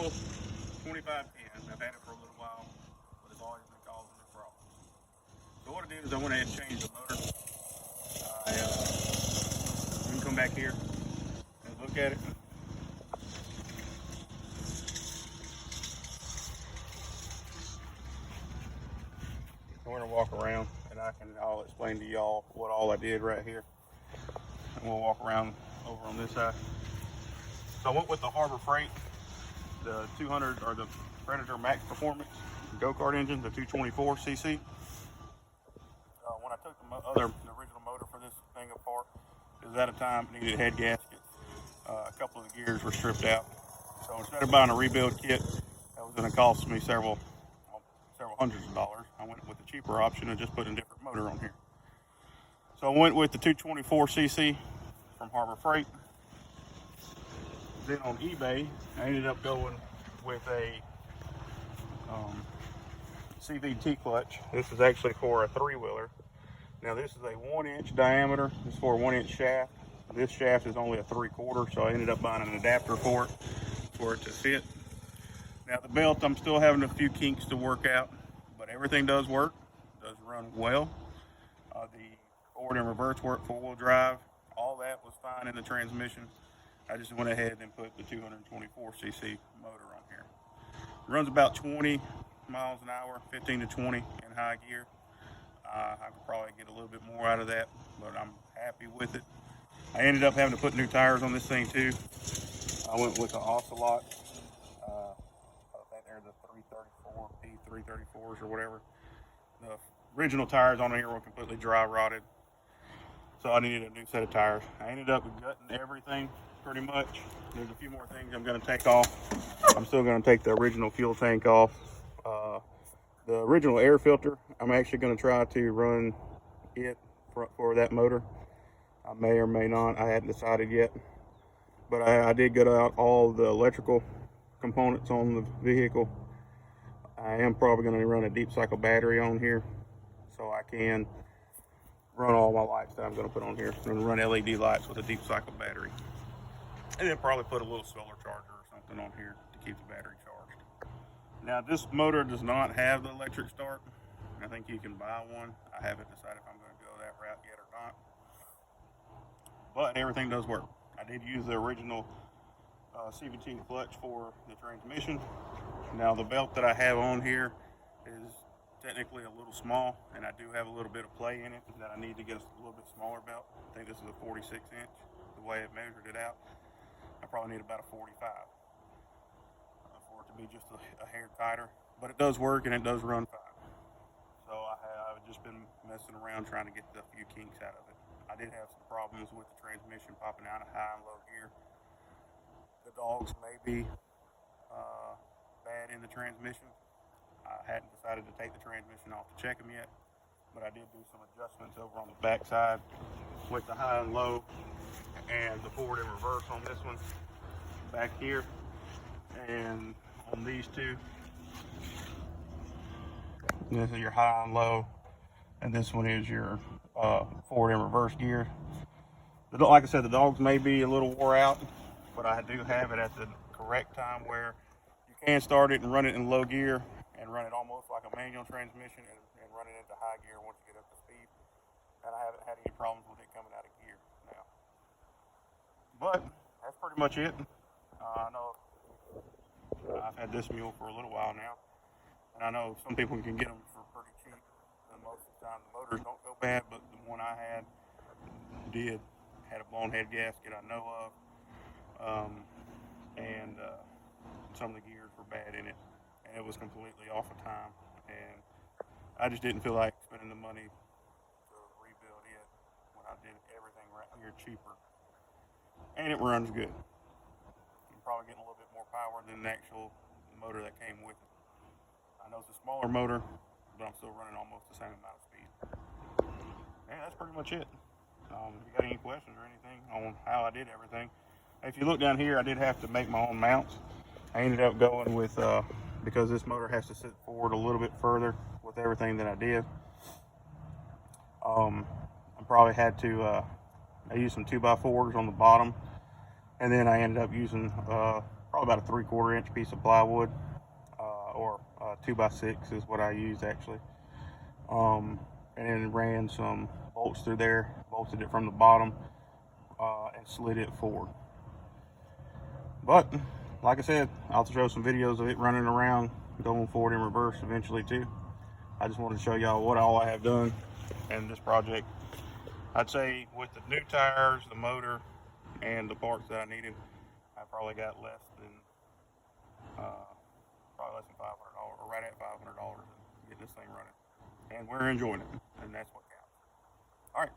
original 2510. I've had it for a little while, but it's always been causing me problems. So what I did is I went ahead and changed the motor. You can come back here and look at it. We're gonna walk around, and I'll explain to y'all what all I did right here. And we'll walk around over on this side. So I went with the Harbor Freight, the 200 or the Predator Max Performance go-kart engine, the 224cc. When I took the original motor for this thing apart, it was at a time it needed head gaskets. A couple of the gears were stripped out. So instead of buying a rebuild kit, that was going to cost me several hundreds of dollars. I went with the cheaper option and just put a different motor on here. So I went with the 224cc from Harbor Freight. Then on eBay, I ended up going with a CVT clutch. This is actually for a 3-wheeler. Now this is a 1-inch diameter. This is for a 1-inch shaft. This shaft is only a 3/4, so I ended up buying an adapter for it to fit. Now the belt, I'm still having a few kinks to work out, but everything does work, does run well. The forward and reverse work, 4-wheel drive, all that was fine in the transmission. I just went ahead and put the 224cc motor on here. It runs about 20 miles an hour, 15 to 20 in high gear. I could probably get a little bit more out of that, but I'm happy with it. I ended up having to put new tires on this thing too. I went with the Ocelot. I think they're the 334 P334s or whatever. The original tires on here were completely dry rotted, so I needed a new set of tires. I ended up gutting everything pretty much. There's a few more things I'm going to take off. I'm still going to take the original fuel tank off. The original air filter, I'm actually going to try to run it for that motor. I may or may not. I hadn't decided yet. But I did gut out all the electrical components on the vehicle. I am probably going to run a deep cycle battery on here so I can run all my lights that I'm going to put on here. I'm going to run LED lights with a deep cycle battery. And then probably put a little solar charger or something on here to keep the battery charged. Now this motor does not have the electric start. I think you can buy one. I haven't decided if I'm going to go that route yet or not. But everything does work. I did use the original CVT clutch for the transmission. Now the belt that I have on here is technically a little small, and I do have a little bit of play in it that I need to get a little bit smaller belt. I think this is a 46-inch, the way it measured it out. I probably need about a 45 for it to be just a hair tighter, but it does work and it does run fine. So I've just been messing around trying to get a few kinks out of it. I did have some problems with the transmission popping out of high and low gear. The dogs may be bad in the transmission. I hadn't decided to take the transmission off to check them yet, but I did do some adjustments over on the back side with the high and low and the forward and reverse on this one back here, and on these two. This is your high and low, and this one is your forward and reverse gear. Like I said, the dogs may be a little wore out, but I do have it at the correct time where you can start it and run it in low gear and run it almost like a manual transmission and run it into high gear once you get up to speed. And I haven't had any problems with it coming out of gear now. But that's pretty much it. I know I've had this mule for a little while now, and I know some people can get them for pretty cheap. And most of the time the motors don't go bad, but the one I had had a blown head gasket I know of, and some of the gears were bad in it, and it was completely off of time, and I just didn't feel like spending the money to rebuild it when I did everything right here cheaper, and it runs good. I'm probably getting a little bit more power than the actual motor that came with it. I know it's a smaller motor, but I'm still running almost the same amount of speed. And that's pretty much it. If you got any questions or anything on how I did everything, if you look down here, I did have to make my own mounts. I ended up going with, because this motor has to sit forward a little bit further with everything that I did. I probably had to, I used some 2x4s on the bottom, and then I ended up using probably probably about a 3/4 inch piece of plywood, or 2x6 is what I use actually. And then ran some bolts through there, bolted it from the bottom, and slid it forward. But like I said, I'll show some videos of it running around, going forward in reverse eventually too. I just wanted to show y'all what all I have done in this project. I'd say with the new tires, the motor, and the parts that I needed, I probably got less than $500, or right at $500 to get this thing running. And we're enjoying it, and that's what counts. All right.